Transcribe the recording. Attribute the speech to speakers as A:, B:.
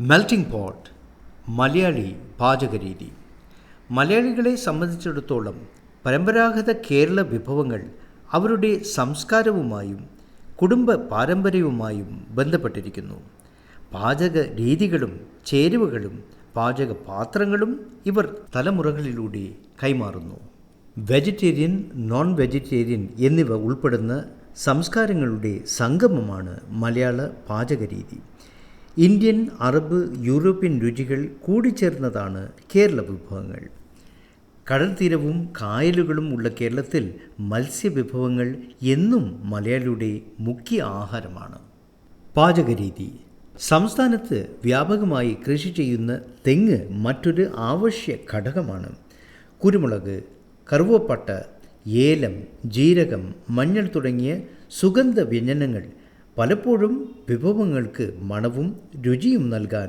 A: Melting pot Malayali പാചകരീതി. മലയാളികളെ സംബന്ധിച്ചിടത്തോളം പരമ്പരാഗത കേരള വിഭവങ്ങൾ അവരുടെ സംസ്കാരവുമായും കുടുംബ പാരമ്പര്യവുമായും ബന്ധപ്പെട്ടിരിക്കുന്നു. പാചക രീതികളും ചേരുവകളും പാചക പാത്രങ്ങളും ഇവർ തലമുറകളിലൂടെ കൈമാറുന്നു. വെജിറ്റേറിയൻ, നോൺ വെജിറ്റേറിയൻ എന്നിവ ഉൾപ്പെടുന്ന സംസ്കാരങ്ങളുടെ സംഗമമാണ് മലയാള പാചകരീതി. ഇന്ത്യൻ, അറബ്, യൂറോപ്യൻ രുചികൾ കൂടിച്ചേർന്നതാണ് കേരള വിഭവങ്ങൾ. കടൽ തീരവും കായലുകളും ഉള്ള കേരളത്തിൽ മത്സ്യവിഭവങ്ങൾ എന്നും മലയാളിയുടെ മുഖ്യ ആഹാരമാണ്. പാചകരീതി. സംസ്ഥാനത്ത് വ്യാപകമായി കൃഷി ചെയ്യുന്ന തെങ്ങ് മറ്റൊരു ആവശ്യ ഘടകമാണ്. കുരുമുളക്, കറുവപ്പട്ട, ഏലം, ജീരകം, മഞ്ഞൾ തുടങ്ങിയ സുഗന്ധ വ്യഞ്ജനങ്ങൾ പലപ്പോഴും വിഭവങ്ങൾക്ക് മണവും രുചിയും നൽകാൻ